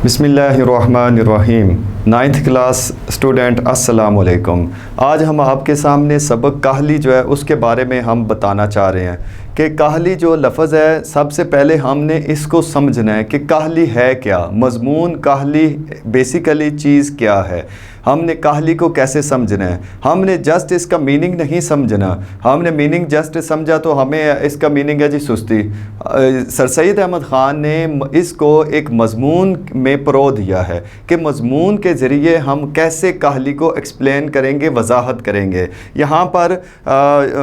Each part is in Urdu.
بسم اللہ الرحمن الرحیم۔ 9th کلاس اسٹوڈنٹ السلام علیکم۔ آج ہم آپ کے سامنے سبق کاہلی جو ہے اس کے بارے میں ہم بتانا چاہ رہے ہیں کہ کاہلی جو لفظ ہے، سب سے پہلے ہم نے اس کو سمجھنا ہے کہ کاہلی ہے کیا، مضمون کاہلی بیسیکلی چیز کیا ہے، ہم نے کاہلی کو کیسے سمجھنا ہے۔ ہم نے جسٹ اس کا میننگ نہیں سمجھنا، ہم نے میننگ جسٹ سمجھا تو ہمیں اس کا میننگ ہے جی سستی۔ سر سید احمد خان نے اس کو ایک مضمون میں پرو دیا ہے کہ مضمون کے ذریعے ہم کیسے کاہلی کو ایکسپلین کریں گے، وضاحت کریں گے۔ یہاں پر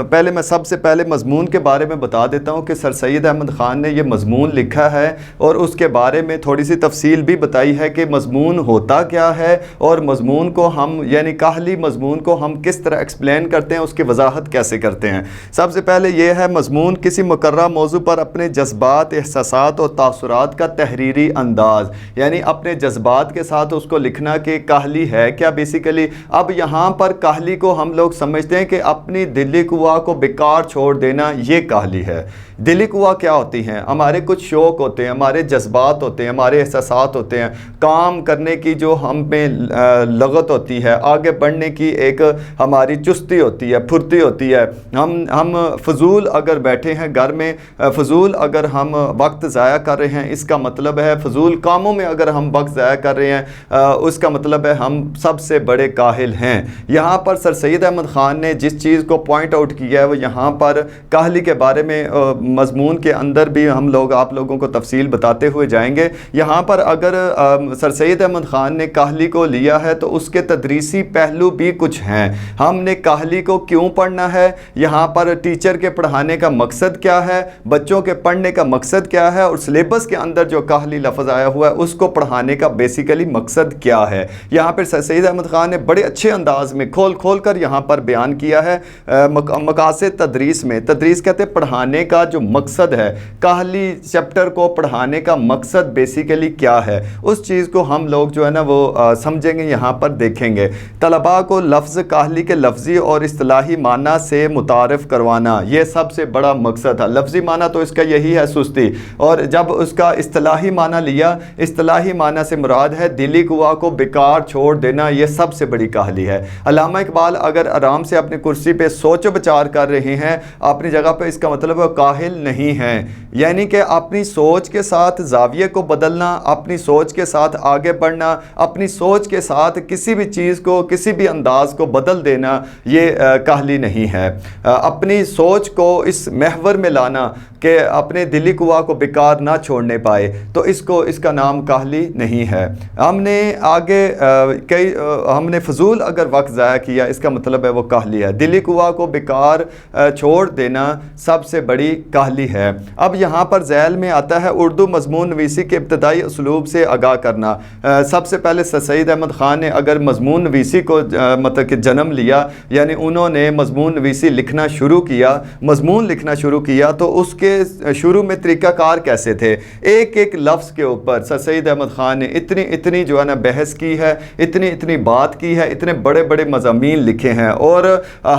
پہلے میں سب سے پہلے مضمون کے بارے میں بتا دیتا ہوں کہ سر سید احمد خان نے یہ مضمون لکھا ہے اور اس کے بارے میں تھوڑی سی تفصیل بھی بتائی ہے کہ مضمون ہوتا کیا ہے اور مضمون کو ہم یعنی کاہلی مضمون کو ہم کس طرح ایکسپلین کرتے ہیں، اس کی وضاحت کیسے کرتے ہیں۔ سب سے پہلے یہ ہے مضمون کسی مقررہ موضوع پر اپنے جذبات، احساسات اور تاثرات کا تحریری انداز، یعنی اپنے جذبات کے ساتھ اس کو لکھنا کہ کاہلی ہے کیا بیسیکلی۔ اب یہاں پر کاہلی کو ہم لوگ سمجھتے ہیں کہ اپنی دلی قوا کو بیکار چھوڑ دینا، یہ کاہلی ہے۔ دلی قوا کیا ہوتی ہیں؟ ہمارے کچھ شوق ہوتے ہیں، ہمارے جذبات ہوتے ہیں، ہمارے احساسات ہوتے ہیں، کام کرنے کی جو ہم میں لغت ہوتی ہے، آگے بڑھنے کی ایک ہماری چستی ہوتی ہے، پھرتی ہوتی ہے۔ ہم فضول اگر بیٹھے ہیں گھر میں، فضول اگر ہم وقت ضائع کر رہے ہیں، اس کا مطلب ہے فضول کاموں میں اگر ہم وقت ضائع کر رہے ہیں، اس کا مطلب ہے ہم سب سے بڑے کاہل ہیں۔ یہاں پر سر سید احمد خان نے جس چیز کو پوائنٹ آؤٹ کیا ہے وہ یہاں پر کاہلی کے بارے میں مضمون کے اندر بھی ہم لوگ آپ لوگوں کو تفصیل بتاتے ہوئے جائیں گے۔ یہاں پر اگر سر سید احمد خان نے کاہلی کو لیا ہے تو اس کے تدریسی پہلو بھی کچھ ہیں۔ ہم نے کاہلی کو کیوں پڑھنا ہے، یہاں پر ٹیچر کے پڑھانے کا مقصد کیا ہے، بچوں کے پڑھنے کا مقصد کیا ہے، اور سلیبس کے اندر جو کاہلی لفظ آیا ہوا ہے اس کو پڑھانے کا بیسیکلی مقصد کیا ہے۔ یہاں پر سر سید احمد خان نے بڑے اچھے انداز میں کھول کر یہاں پر بیان کیا ہے۔ مقاصد تدریس میں، تدریس کہتے ہیں پڑھانے کا جو مقصد ہے، کاہلی چیپٹر کو پڑھانے کا مقصد بیسیکلی کیا ہے، اس چیز کو ہم لوگ جو ہے نا وہ سمجھیں گے، یہاں پر دیکھیں گے۔ طلباء کو لفظ کاہلی کے لفظی اور اصطلاحی معنی سے متعارف کروانا، یہ سب سے بڑا مقصد ہے۔ لفظی معنی تو اس کا یہی ہے سستی، اور جب اس کا اصطلاحی معنی لیا، اصطلاحی معنی سے مراد ہے دلی قوا کو بیکار چھوڑ دینا، یہ سب سے بڑی کاہلی ہے۔ علامہ اقبال اگر آرام سے اپنی کرسی پہ سوچ و بچار کر رہے ہیں اپنی جگہ پہ، اس کا مطلب وہ کاہل نہیں ہیں، یعنی کہ اپنی سوچ کے ساتھ زاویے کو بدلنا، اپنی سوچ کے ساتھ آگے بڑھنا، اپنی سوچ کے ساتھ کسی بھی چیز کو، کسی بھی انداز کو بدل دینا، یہ کاہلی نہیں ہے۔ اپنی سوچ کو اس محور میں لانا کہ اپنے دلی قوا کو بیکار نہ چھوڑنے پائے، تو اس کا نام کاہلی نہیں ہے۔ ہم نے آگے ہم نے فضول اگر وقت ضائع کیا، اس کا مطلب ہے وہ کاہلی ہے۔ دلی قوا کو بیکار چھوڑ دینا سب سے بڑی کاہلی ہے۔ اب یہاں پر ذیل میں آتا ہے اردو مضمون نویسی کے ابتدائی اسلوب سے آگاہ کرنا۔ سب سے پہلے سر سید احمد خان نے اگر مضمون نویسی کو مطلب کہ جنم لیا، یعنی انہوں نے مضمون نویسی لکھنا شروع کیا، مضمون لکھنا شروع کیا، تو اس کے شروع میں طریقہ کار کیسے تھے؟ ایک ایک لفظ کے اوپر سر سید احمد خان نے اتنی جو ہے نا بحث کی ہے، اتنی بات کی ہے، اتنے بڑے بڑے مضامین لکھے ہیں۔ اور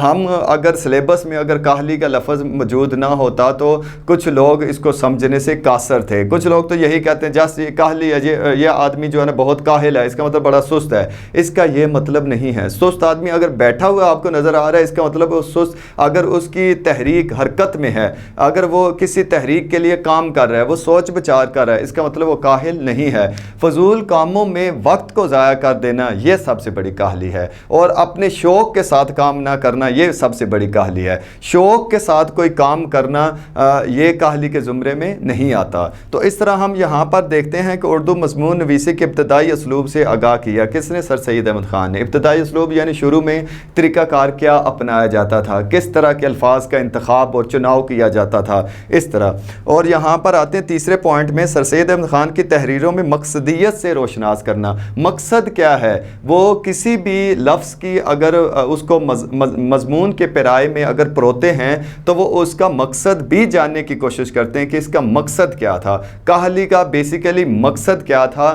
ہم اگر سلیبس میں اگر کاہلی کا لفظ موجود نہ ہوتا تو کچھ لوگ اس کو سمجھنے سے قاصر تھے۔ کچھ لوگ تو یہی کہتے ہیں جس یہ کاہلی ہے، یہ آدمی جو ہے نا بہت کاہل ہے، اس کا مطلب بڑا سست ہے۔ اس کا یہ مطلب نہیں ہے۔ سست آدمی اگر بیٹھا ہوا آپ کو نظر آ رہا ہے، اس کا مطلب وہ سست، اگر اس کی تحریک حرکت میں ہے، اگر وہ کسی تحریک کے لیے کام کر رہا ہے، وہ سوچ بچار کر رہا ہے، اس کا مطلب وہ کاہل نہیں ہے۔ فضول کاموں میں وقت کو ضائع کر دینا، یہ سب سے بڑی کاہلی ہے، اور اپنے شوق کے ساتھ کام نہ کرنا، یہ سب سے بڑی کاہلی ہے۔ شوق کے ساتھ کوئی کام کرنا یہ کاہلی کے زمرے میں نہیں آتا۔ تو اس طرح ہم یہاں پر دیکھتے ہیں کہ اردو مضمون نویسی کے ابتدائی اسلوب سے آگاہ کیا کس نے؟ سر سید احمد خان نے۔ ابتدائی اسلوب یعنی شروع میں طریقہ کار کیا اپنایا جاتا تھا، کس طرح کے الفاظ کا انتخاب اور چناؤ کیا جاتا تھا، اس طرح۔ اور یہاں پر آتے ہیں تیسرے پوائنٹ میں، سر سید احمد خان کی تحریروں میں مقصدیت سے روشناس کرنا۔ مقصد کیا ہے؟ وہ کسی بھی لفظ کی اگر اس کو مضمون کے پیرائے میں اگر پروتے ہیں تو وہ اس کا مقصد بھی جاننے کی کوشش کرتے ہیں کہ اس کا مقصد کیا تھا، کاہلی کا بیسیکلی مقصد کیا تھا،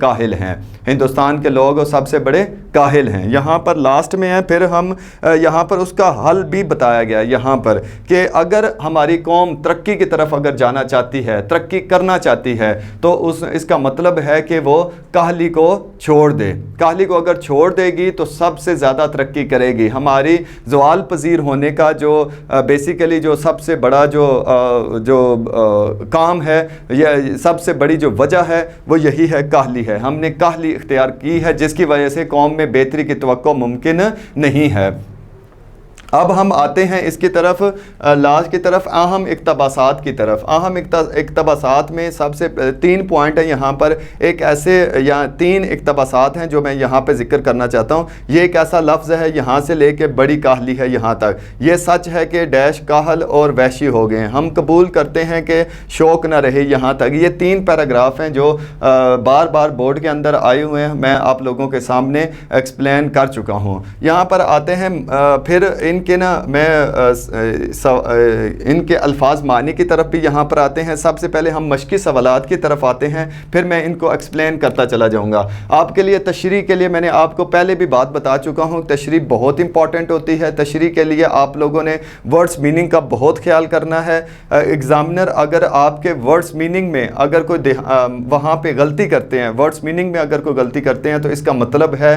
کاہل ہیں، ہندوستان کے لوگ سب سے بڑے کاہل ہیں۔ یہاں پر لاسٹ میں ہے، پھر ہم یہاں پر اس کا حل بھی بتایا گیا یہاں پر کہ اگر ہماری قوم ترقی کی طرف اگر جانا چاہتی ہے، ترقی کرنا چاہتی ہے، تو اس کا مطلب ہے کہ وہ کاہلی کو چھوڑ دے۔ کاہلی کو اگر چھوڑ دے گی تو سب سے زیادہ ترقی کرے گی۔ ہماری زوال پذیر ہونے کا جو بیسیکلی جو سب سے بڑا جو کام ہے، یہ سب سے بڑی جو وجہ ہے وہ یہی ہے، کاہلی ہے۔ ہم نے کاہلی اختیار کی ہے جس کی وجہ سے قوم میں بہتری کی توقع ممکن نہیں ہے۔ اب ہم آتے ہیں اس کی طرف، لاج کی طرف، اہم اقتباسات کی طرف۔ اہم اقتباسات میں سب سے 3 پوائنٹ ہیں یہاں پر، ایک ایسے یا 3 اقتباسات ہیں جو میں یہاں پہ ذکر کرنا چاہتا ہوں۔ یہ ایک ایسا لفظ ہے یہاں سے لے کے بڑی کاہلی ہے یہاں تک، یہ سچ ہے کہ ڈیش کاہل اور وحشی ہو گئے ہیں، ہم قبول کرتے ہیں کہ شوق نہ رہے یہاں تک۔ یہ 3 پیراگراف ہیں جو بار بار بورڈ کے اندر آئے ہوئے ہیں، میں آپ لوگوں کے سامنے ایکسپلین کر چکا ہوں۔ یہاں پر آتے ہیں، پھر ان کے نا میں ان کے الفاظ معنی کی طرف بھی یہاں پر آتے ہیں۔ سب سے پہلے ہم مشقی سوالات کی طرف آتے ہیں، پھر میں ان کو ایکسپلین کرتا چلا جاؤں گا۔ آپ کے لیے تشریح کے لیے میں نے آپ کو پہلے بھی بات بتا چکا ہوں، تشریح بہت امپورٹنٹ ہوتی ہے۔ تشریح کے لیے آپ لوگوں نے ورڈز میننگ کا بہت خیال کرنا ہے۔ ایگزامنر اگر آپ کے ورڈز میننگ میں اگر کوئی وہاں پہ غلطی کرتے ہیں، ورڈز میننگ میں اگر کوئی غلطی کرتے ہیں، تو اس کا مطلب ہے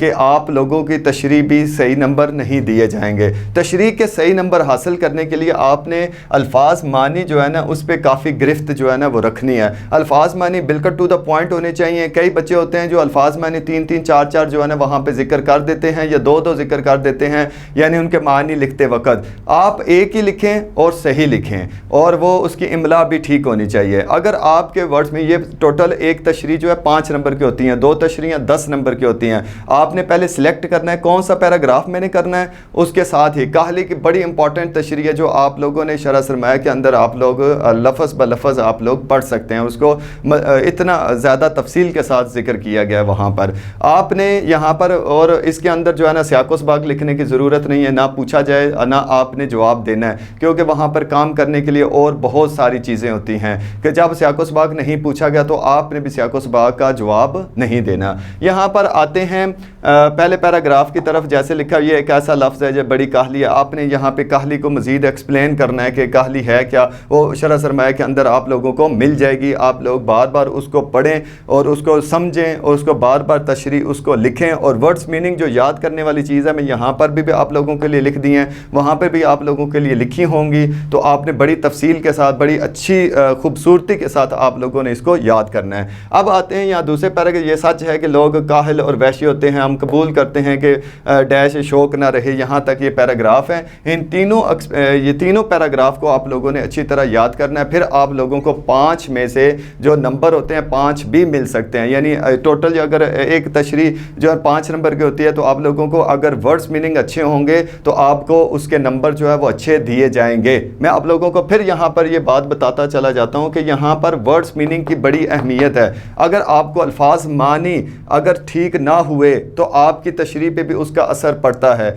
کہ آپ لوگوں کی تشریح بھی صحیح نمبر نہیں دیے جائیں گے۔ تشریح کے صحیح نمبر حاصل کرنے کے لیے آپ نے الفاظ معنی جو ہے نا اس پہ کافی گرفت جو ہے نا وہ رکھنی ہے۔ الفاظ معنی بالکل ٹو دا پوائنٹ ہونے چاہیے۔ کئی بچے ہوتے ہیں جو الفاظ معنی 3 4 جو ہے نا وہاں پہ ذکر کر دیتے ہیں یا 2 ذکر کر دیتے ہیں، یعنی ان کے معنی لکھتے وقت آپ ایک ہی لکھیں اور صحیح لکھیں، اور وہ اس کی املا بھی ٹھیک ہونی چاہیے۔ اگر آپ کے ورڈز میں یہ ٹوٹل ایک تشریح جو ہے 5 نمبر کی ہوتی ہیں، 2 تشریحیں 10 نمبر کی ہوتی ہیں، آپ نے پہلے سلیکٹ کرنا ہے کون سا پیراگراف میں نے کرنا ہے، اس کے ساتھ ہی کاہلی کی بڑی امپورٹنٹ تشریح ہے جو آپ لوگوں نے شرح سرمایہ کے اندر آپ لوگ لفظ بلفظ آپ لوگ پڑھ سکتے ہیں، اس کو اتنا زیادہ تفصیل کے ساتھ ذکر کیا گیا ہے وہاں پر۔ آپ نے یہاں پر، اور اس کے اندر جو ہے نا سیاق و سباق لکھنے کی ضرورت نہیں ہے، نہ پوچھا جائے نہ آپ نے جواب دینا ہے، کیونکہ وہاں پر کام کرنے کے لیے اور بہت ساری چیزیں ہوتی ہیں کہ جب سیاق و سباق نہیں پوچھا گیا تو آپ نے بھی سیاق و سباق کا جواب نہیں دینا۔ یہاں پر آتے ہیں پہلے پیراگراف کی طرف، جیسے لکھا یہ ایک ایسا لفظ ہے جو بڑی کاہلی ہے۔ آپ نے یہاں پہ کاہلی کو مزید ایکسپلین کرنا ہے کہ کاہلی ہے کیا، وہ شرح سرمایہ کے اندر آپ لوگوں کو مل جائے گی۔ آپ لوگ بار بار اس کو پڑھیں اور اس کو سمجھیں اور اس کو بار بار تشریح اس کو لکھیں، اور ورڈز میننگ جو یاد کرنے والی چیز ہے میں یہاں پر بھی آپ لوگوں کے لیے لکھ دی ہیں، وہاں پہ بھی آپ لوگوں کے لیے لکھی ہوں گی، تو آپ نے بڑی تفصیل کے ساتھ بڑی اچھی خوبصورتی کے ساتھ آپ لوگوں نے اس کو یاد کرنا ہے۔ اب آتے ہیں یہاں دوسرے پیراگراف، یہ سچ ہے کہ لوگ کاہل اور وحشی ہوتے ہیں، ہم قبول کرتے ہیں کہ ڈیش شوق نہ رہے، یہاں تک یہ پیراگراف ہے۔ یہ تینوں پیراگراف کو آپ لوگوں نے اچھی طرح یاد کرنا ہے، پھر آپ لوگوں کو 5 میں سے جو نمبر ہوتے ہیں 5 بھی مل سکتے ہیں، یعنی ٹوٹل اگر ایک تشریح جو ہے 5 نمبر کی ہوتی ہے تو آپ لوگوں کو اگر ورڈز میننگ اچھے ہوں گے تو آپ کو اس کے نمبر جو ہے وہ اچھے دیے جائیں گے۔ میں آپ لوگوں کو پھر یہاں پر یہ بات بتاتا چلا جاتا ہوں کہ یہاں پر ورڈز میننگ کی بڑی اہمیت ہے۔ اگر آپ کو الفاظ معنی اگر ٹھیک نہ ہوئے تو آپ کی تشریح پہ بھی اس کا اثر پڑتا ہے۔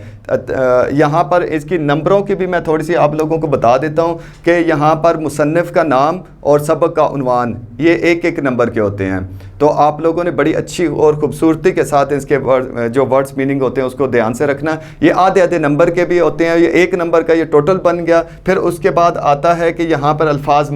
یہاں پر اس کی نمبروں کی بھی میں تھوڑی سی آپ لوگوں کو بتا دیتا ہوں کہ یہاں پر مصنف کا نام اور سبق کا عنوان یہ 1 نمبر کے ہوتے ہیں، تو آپ لوگوں نے بڑی اچھی اور خوبصورتی کے ساتھ اس کے جو ورڈز میننگ ہوتے ہیں اس کو دھیان سے رکھنا۔ یہ آدھے نمبر کے بھی ہوتے ہیں، یہ 1 نمبر کا یہ ٹوٹل بن گیا۔ پھر اس کے بعد آتا ہے کہ یہاں پر الفاظ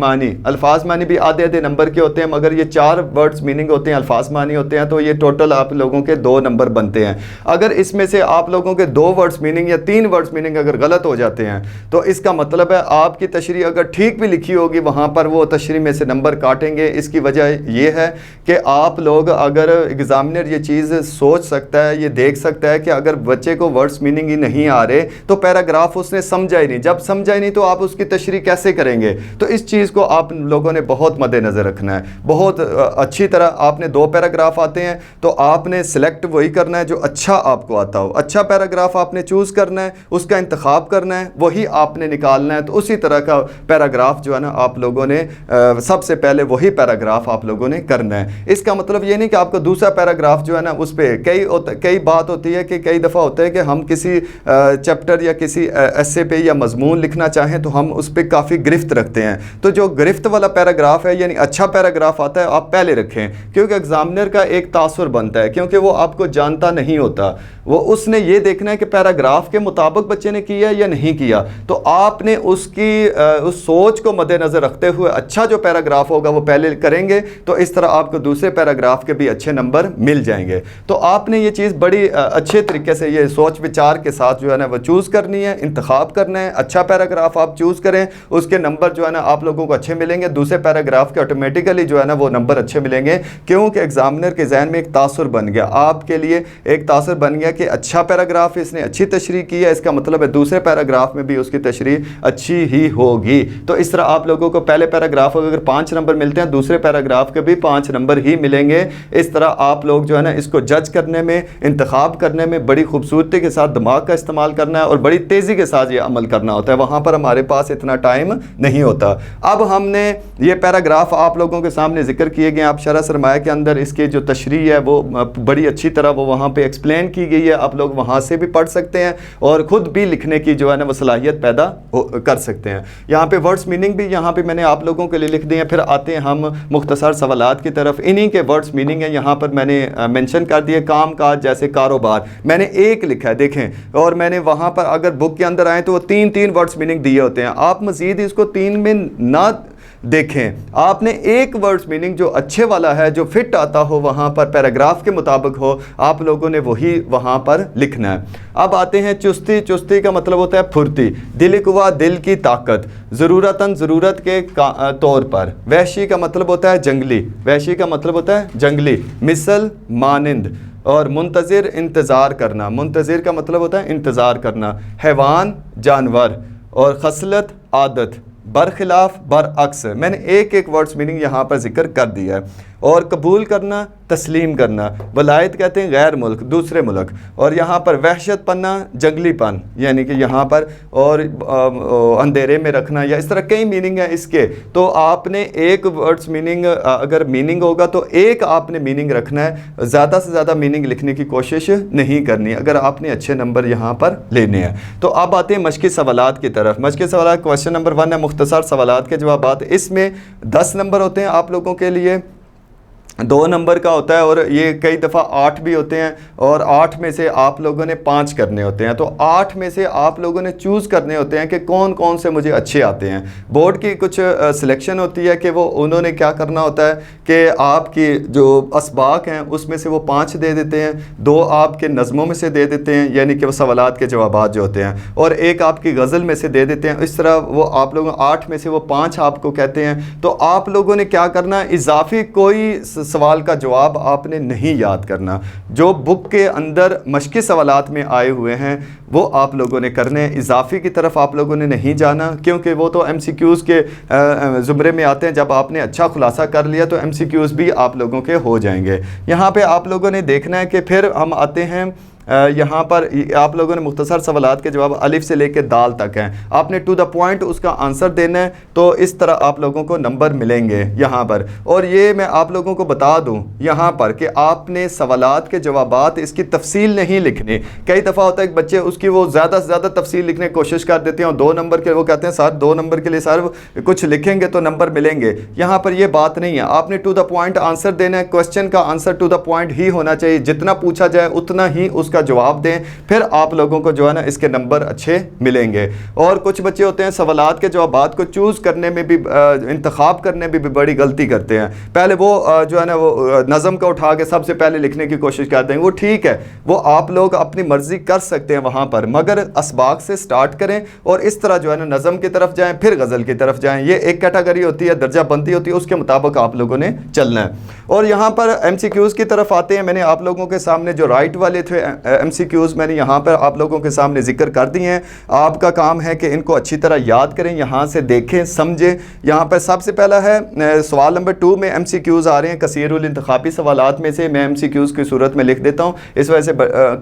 معنی بھی آدھے نمبر کے ہوتے ہیں، مگر یہ 4 ورڈز میننگ ہوتے ہیں، الفاظ معنی ہوتے ہیں، تو یہ ٹوٹل آپ لوگوں کے 2 نمبر بنتے ہیں۔ اگر اس میں سے آپ لوگوں کے 2 ورڈز میننگ یا 3 ورڈز میننگ اگر غلط ہو جاتے ہیں تو اس کا مطلب ہے آپ کی تشریح اگر ٹھیک بھی لکھی ہوگی وہاں پر وہ تشریح میں سے نمبر کاٹیں گے۔ اس کی وجہ یہ ہے کہ آپ لوگ اگر ایگزامنر یہ چیز سوچ سکتا ہے، یہ دیکھ سکتا ہے کہ اگر بچے کو ورڈز میننگ ہی نہیں آ رہے تو پیراگراف اس نے سمجھا ہی نہیں، جب سمجھا ہی نہیں تو آپ اس کی تشریح کیسے کریں گے؟ تو اس چیز کو آپ لوگوں نے بہت مد نظر رکھنا ہے، بہت اچھی طرح۔ آپ نے 2 پیراگراف آتے ہیں تو آپ نے سلیکٹ وہی کرنا ہے جو اچھا آپ کو آتا ہو، اچھا پیراگراف آپ نے چوز کر کرنا ہے, اس کا انتخاب کرنا ہے, وہی آپ نے نکالنا ہے. تو اسی طرح کا پیراگراف جو ہے نا آپ لوگوں نے سب سے پہلے وہی پیراگراف آپ لوگوں نے کرنا ہے. اس کا مطلب یہ نہیں کہ آپ کو دوسرا پیراگراف جو ہے نا اس پہ کئی بات ہوتی ہے کہ کئی دفعہ ہوتا ہے کہ ہم کسی چیپٹر یا کسی ایسے پہ یا مضمون لکھنا چاہیں تو ہم اس پہ کافی گرفت رکھتے ہیں. تو جو گرفت والا پیراگراف ہے یعنی اچھا پیراگراف آتا ہے آپ پہلے رکھیں, کیونکہ ایگزامنر کا ایک تاثر بنتا ہے, کیونکہ وہ آپ کو جانتا نہیں ہوتا, وہ اس نے یہ دیکھنا ہے کہ پیراگراف کے مطابق بچے نے کیا یا نہیں کیا. تو آپ نے اس سوچ کو مد نظر رکھتے ہوئے اچھا جو پیراگراف ہوگا وہ پہلے کریں گے, تو اس طرح آپ کو دوسرے پیراگراف کے بھی اچھے نمبر مل جائیں گے. تو آپ نے یہ چیز بڑی اچھے طریقے سے یہ سوچ وچار کے ساتھ جو ہے نا وہ چوز کرنی ہے, انتخاب کرنا ہے. اچھا پیراگراف آپ چوز کریں, اس کے نمبر جو ہے نا آپ لوگوں کو اچھے ملیں گے. دوسرے پیراگراف کے آٹومیٹیکلی جو ہے نا وہ نمبر اچھے ملیں گے, کیونکہ ایگزامنر کے ذہن میں ایک تاثر بن گیا, آپ کے لیے ایک تاثر بن گیا کہ اچھا پیراگراف اس نے اچھی تشریح کی ہے, اس کا مطلب ہے دوسرے پیراگراف میں بھی اس کی تشریح اچھی ہی ہوگی. تو اس طرح آپ لوگوں کو پہلے پیراگراف اگر 5 نمبر ملتے ہیں, دوسرے پیراگراف کے بھی 5 نمبر ہی ملیں گے. اس طرح آپ لوگ جو ہے نا اس کو جج کرنے میں, انتخاب کرنے میں بڑی خوبصورتی کے ساتھ دماغ کا استعمال کرنا ہے اور بڑی تیزی کے ساتھ یہ عمل کرنا ہوتا ہے. وہاں پر ہمارے پاس اتنا ٹائم نہیں ہوتا. اب ہم نے یہ پیراگراف آپ لوگوں کے سامنے ذکر کیے گئے, آپ شرح سرمایہ کے اندر اس کے جو تشریح ہے وہ بڑی اچھی طرح وہ وہاں پہ ایکسپلین کی گئی ہے. آپ لوگ وہاں سے بھی پڑھ سکتے ہیں اور خود بھی لکھنے کی جو ہے نا وہ صلاحیت پیدا کر سکتے ہیں. یہاں پہ ورڈز میننگ بھی یہاں پہ میں نے آپ لوگوں کے لیے لکھ دیے ہیں. پھر آتے ہیں ہم مختصر سوالات کی طرف. انہی کے ورڈز میننگ ہیں یہاں پر میں نے مینشن کر دیے. کام کاج جیسے کاروبار میں نے ایک لکھا ہے دیکھیں, اور میں نے وہاں پر اگر بک کے اندر آئیں تو وہ 3 ورڈز میننگ دیے ہوتے ہیں. آپ مزید اس کو 3 میں نہ دیکھیں, آپ نے ایک ورڈز میننگ جو اچھے والا ہے, جو فٹ آتا ہو وہاں پر پیراگراف کے مطابق ہو, آپ لوگوں نے وہی وہاں پر لکھنا ہے. اب آتے ہیں چستی. چستی کا مطلب ہوتا ہے پھرتی, دل قوا دل کی طاقت, ضرورتاً ضرورت کے طور پر. وحشی کا مطلب ہوتا ہے جنگلی, وحشی کا مطلب ہوتا ہے جنگلی. مثل مانند. اور منتظر انتظار کرنا, منتظر کا مطلب ہوتا ہے انتظار کرنا. حیوان جانور. اور خصلت عادت. برخلاف برعکس. میں نے ایک ورڈز میننگ یہاں پر ذکر کر دیا ہے. اور قبول کرنا تسلیم کرنا. ولایت کہتے ہیں غیر ملک, دوسرے ملک. اور یہاں پر وحشت پنا جنگلی پن, یعنی کہ یہاں پر اور اندھیرے میں رکھنا, یا اس طرح کئی میننگ ہیں اس کے. تو آپ نے ایک ورڈز میننگ اگر میننگ ہوگا تو ایک آپ نے میننگ رکھنا ہے, زیادہ سے زیادہ میننگ لکھنے کی کوشش نہیں کرنی اگر آپ نے اچھے نمبر یہاں پر لینے ہیں. تو اب آتے ہیں مشقی سوالات کی طرف. مشقی سوالات کویسچن نمبر 1 ہے مختصر سوالات کے جوابات. اس میں 10 نمبر ہوتے ہیں آپ لوگوں کے لیے, 2 نمبر کا ہوتا ہے, اور یہ کئی دفعہ 8 بھی ہوتے ہیں, اور 8 میں سے آپ لوگوں نے 5 کرنے ہوتے ہیں. تو 8 میں سے آپ لوگوں نے چوز کرنے ہوتے ہیں کہ کون کون سے مجھے اچھے آتے ہیں. بورڈ کی کچھ سلیکشن ہوتی ہے کہ وہ انہوں نے کیا کرنا ہوتا ہے کہ آپ کی جو اسباق ہیں اس میں سے وہ 5 دے دیتے ہیں, 2 آپ کے نظموں میں سے دے دیتے ہیں یعنی کہ وہ سوالات کے جوابات جو ہوتے ہیں, اور ایک آپ کی غزل میں سے دے دیتے ہیں. اس طرح وہ آپ لوگوں 8 میں سے وہ 5 آپ کو کہتے ہیں. تو آپ لوگوں نے کیا کرنا ہے, اضافی کوئی سوال کا جواب آپ نے نہیں یاد کرنا. جو بک کے اندر مشقی سوالات میں آئے ہوئے ہیں وہ آپ لوگوں نے کرنے ہیں. اضافی کی طرف آپ لوگوں نے نہیں جانا, کیونکہ وہ تو ایم سی کیوز کے زمرے میں آتے ہیں. جب آپ نے اچھا خلاصہ کر لیا تو ایم سی کیوز بھی آپ لوگوں کے ہو جائیں گے. یہاں پہ آپ لوگوں نے دیکھنا ہے کہ پھر ہم آتے ہیں یہاں پر آپ لوگوں نے مختصر سوالات کے جواب الف سے لے کے دال تک ہیں. آپ نے ٹو دا پوائنٹ اس کا آنسر دینا ہے, تو اس طرح آپ لوگوں کو نمبر ملیں گے یہاں پر. اور یہ میں آپ لوگوں کو بتا دوں یہاں پر کہ آپ نے سوالات کے جوابات اس کی تفصیل نہیں لکھنی. کئی دفعہ ہوتا ہے کہ بچے اس کی وہ زیادہ سے زیادہ تفصیل لکھنے کی کوشش کر دیتے ہیں, اور 2 نمبر کے وہ کہتے ہیں سر 2 نمبر کے لیے سر کچھ لکھیں گے تو نمبر ملیں گے. یہاں پر یہ بات نہیں ہے. آپ نے ٹو دا پوائنٹ آنسر دینا ہے. کوشچن کا آنسر ٹو دا پوائنٹ ہی ہونا چاہیے, جتنا پوچھا جائے اتنا ہی اس کا جواب دیں, پھر آپ لوگوں کو جو ہے نا اس کے نمبر اچھے ملیں گے. اور کچھ بچے ہوتے ہیں سوالات کے جوابات کو چوز کرنے میں بھی انتخاب کرنے میں بھی بڑی غلطی کرتے ہیں. پہلے وہ جو ہے نا وہ نظم کا اٹھا کے سب سے پہلے لکھنے کی کوشش کرتے ہیں. وہ ٹھیک ہے, وہ آپ لوگ اپنی مرضی کر سکتے ہیں وہاں پر, مگر اسباق سے سٹارٹ کریں اور اس طرح جو ہے نا نظم کی طرف جائیں پھر غزل کی طرف جائیں. یہ ایک کیٹیگری ہوتی ہے, درجہ بندی ہوتی ہے, اس کے مطابق آپ لوگوں نے چلنا ہے. اور یہاں پر ایم سی کیوز کی طرف آتے ہیں. میں نے آپ لوگوں کے سامنے جو رائٹ والے تھے ایم سی کیوز میں نے یہاں پر آپ لوگوں کے سامنے ذکر کر دی ہیں. آپ کا کام ہے کہ ان کو اچھی طرح یاد کریں, یہاں سے دیکھیں سمجھیں. یہاں پر سب سے پہلا ہے سوال نمبر 2 میں ایم سی کیوز آ رہے ہیں کثیر الانتخابی سوالات میں سے. میں ایم سی کیوز کی صورت میں لکھ دیتا ہوں اس وجہ سے